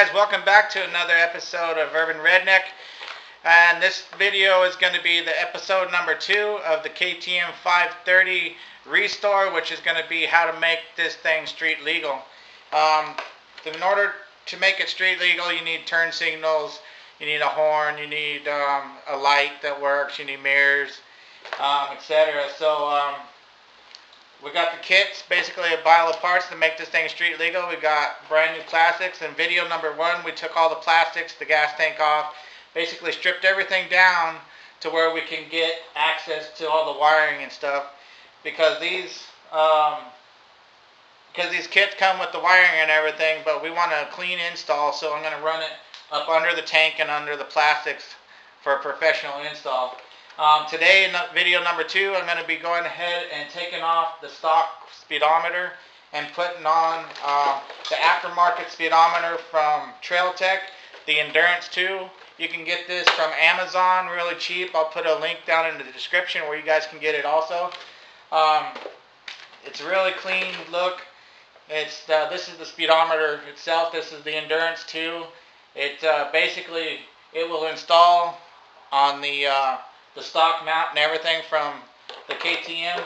guys, welcome back to another episode of Urban Redneck. And this video is going to be the episode number 2 of the KTM 530 restore, which is going to be how to make this thing street legal. In order to make it street legal, you need turn signals, you need a horn, you need a light that works, you need mirrors, etc. We got the kits, basically a pile of parts to make this thing street legal. We got brand new plastics. In video number 1, we took all the plastics, the gas tank off, basically stripped everything down to where we can get access to all the wiring and stuff. Because these kits come with the wiring and everything, but we want a clean install, so I'm going to run it up under the tank and under the plastics for a professional install. Today in video number 2, I'm going to be going ahead and taking off the stock speedometer and putting on the aftermarket speedometer from REDNECK, the Endurance 2. You can get this from Amazon really cheap. I'll put a link down in the description where you guys can get it also. It's a really clean look. This is the speedometer itself. This is the Endurance 2. Basically it will install on the stock mount and everything from the KTM,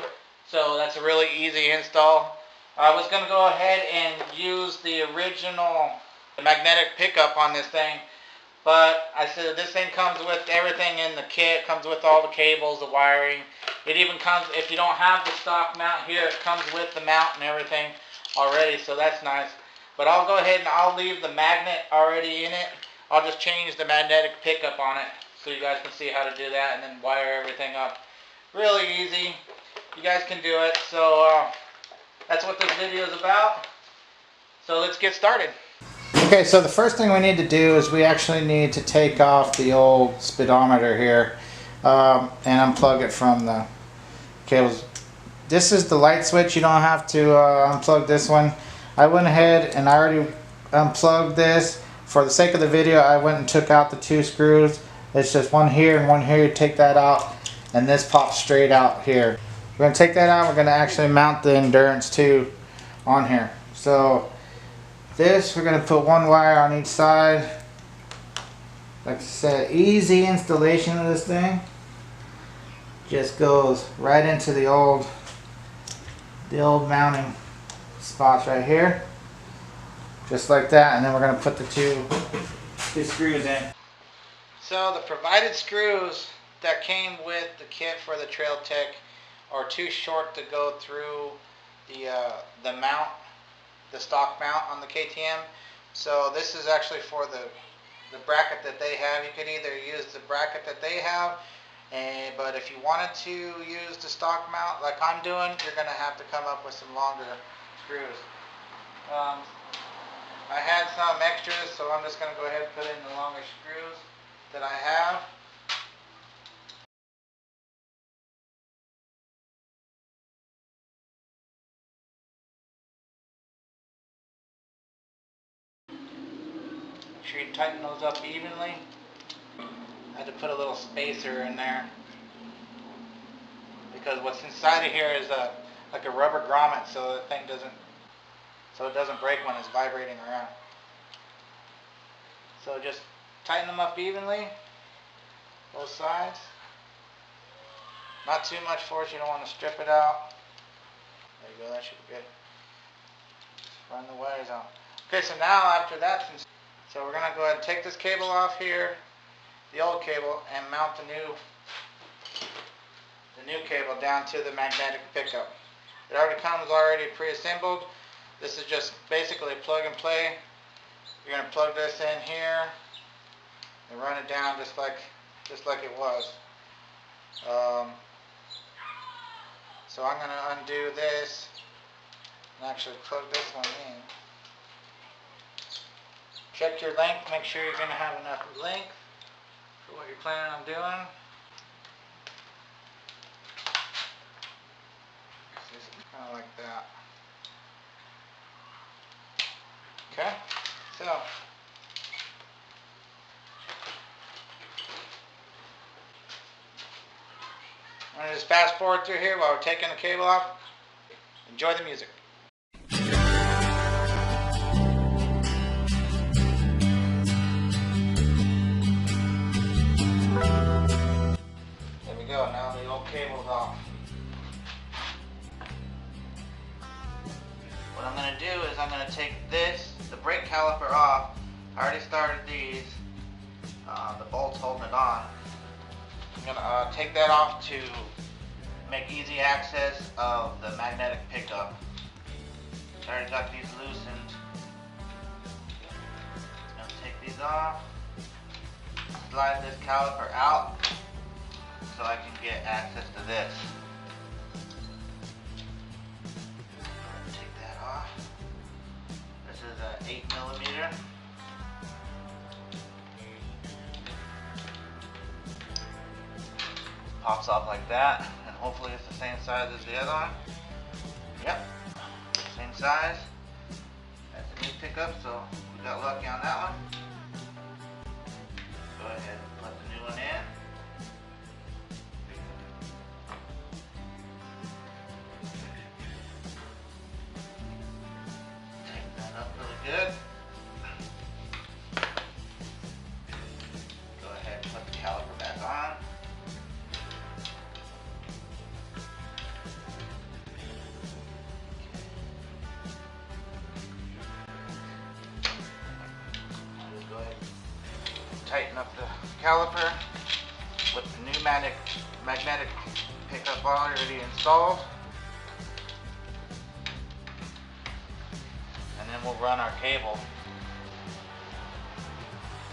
so that's a really easy install. I was going to go ahead and use the original magnetic pickup on this thing, but I said this thing comes with everything in the kit. It comes with all the cables, the wiring. It even comes, if you don't have the stock mount here, it comes with the mount and everything already, so that's nice. But I'll go ahead and I'll leave the magnet already in it. I'll just change the magnetic pickup on it, so you guys can see how to do that and then wire everything up. Really easy. You guys can do it. So that's what this video is about. So let's get started. Okay, so the first thing we need to do is we actually need to take off the old speedometer here and unplug it from the cables. This is the light switch. You don't have to unplug this one. I went ahead and I already unplugged this. For the sake of the video, I went and took out the 2 screws. It's just one here and one here. You take that out and this pops straight out here. We're going to take that out. We're going to actually mount the Endurance 2 on here. So this, we're going to put one wire on each side. Like I said, easy installation of this thing. Just goes right into the old mounting spots right here. Just like that, and then we're going to put the two screws in. So the provided screws that came with the kit for the REDNECK are too short to go through the mount, the stock mount on the KTM. So this is actually for the bracket that they have. You could either use the bracket that they have, but if you wanted to use the stock mount like I'm doing, you're going to have to come up with some longer screws. I had some extras, so I'm just going to go ahead and put in the longer screws that I have. Make sure you tighten those up evenly. I had to put a little spacer in there because what's inside of here is like a rubber grommet, so the thing doesn't break when it's vibrating around. So just tighten them up evenly, both sides. Not too much force, you don't want to strip it out. There you go, that should be good. Just run the wires out. Okay, so now after that, so we're going to go ahead and take this cable off here, the old cable, and mount the new cable down to the magnetic pickup. It already comes pre-assembled. This is just basically plug and play. You're going to plug this in here and run it down just like it was. So I'm going to undo this and actually plug this one in. Check your length. Make sure you're going to have enough length for what you're planning on doing. Just kind of like that. Okay, so I'm going to just fast forward through here while we're taking the cable off. Enjoy the music. cables off. What I'm going to do is I'm going to take the brake caliper off. I already started these, the bolts holding it on. I'm going to take that off to make easy access of the magnetic pickup. I already got these loosened. I'm going to take these off, slide this caliper out so I can get access to this. Take that off. This is an 8mm. Pops off like that, and hopefully it's the same size as the other one. Yep, same size. That's the new pickup, so we got lucky on that one. Go ahead and put the new one in. Tighten that up really good. Go ahead and put the caliper back on. Tighten up the caliper with the new magnetic pickup already installed, and then we'll run our cable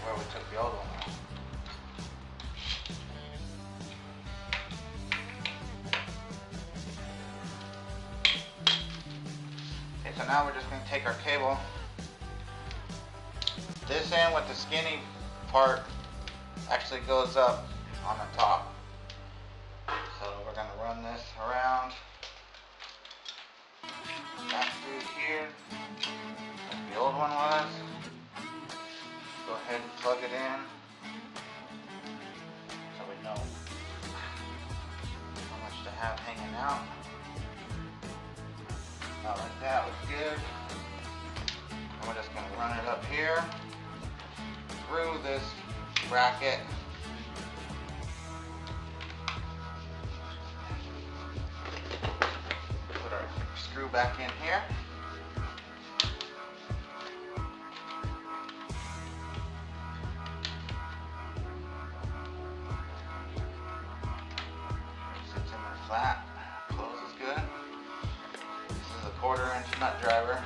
where we took the old one out. Okay, so now we're just going to take our cable, this end with the skinny part actually goes up on the top. So we're going to run this around back through here like the old one was. Go ahead and plug it in so we know how much to have hanging out. Not like that, looks good. And we're just going to run it up here through this bracket. Put our screw back in here. Sits in there flat, closes good. This is a 1/4" nut driver.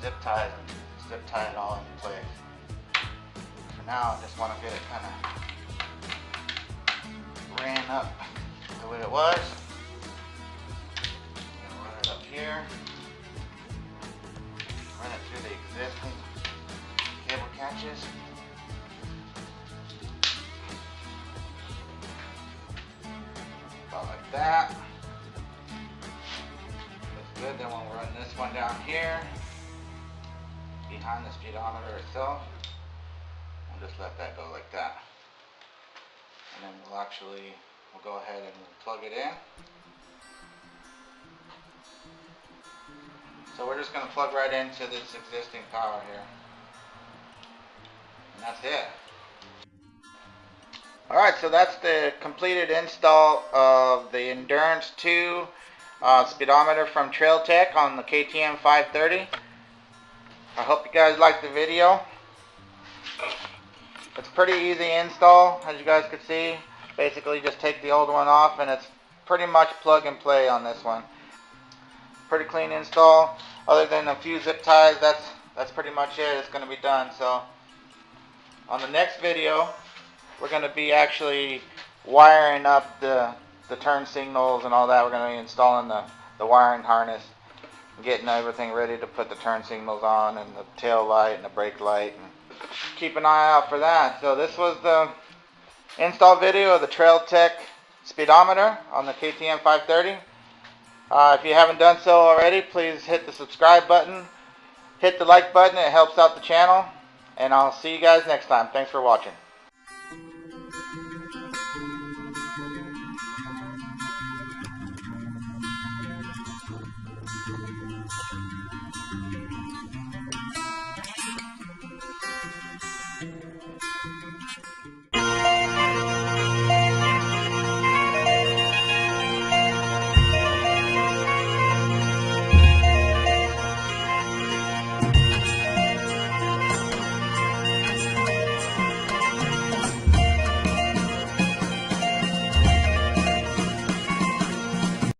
Zip ties and zip tie it all into place. For now, I just want to get it kind of ran up the way it was. I'm going to run it up here, run it through the existing cable catches. About like that. Looks good. Then we'll run this one down here behind the speedometer itself, and just let that go like that. And then we'll go ahead and plug it in. So we're just going to plug right into this existing power here. And that's it. Alright, so that's the completed install of the Endurance 2 speedometer from REDNECK on the KTM 530. I hope you guys liked the video. It's pretty easy install, as you guys could see. Basically just take the old one off and it's pretty much plug and play on this one. Pretty clean install. Other than a few zip ties, that's pretty much it. It's going to be done. So on the next video, we're going to be actually wiring up the turn signals and all that. We're going to be installing the wiring harness, getting everything ready to put the turn signals on, and the tail light and the brake light, and keep an eye out for that. So this was the install video of the REDNECK speedometer on the KTM 530. If you haven't done so already, please hit the subscribe button, hit the like button. It helps out the channel, and I'll see you guys next time. Thanks for watching.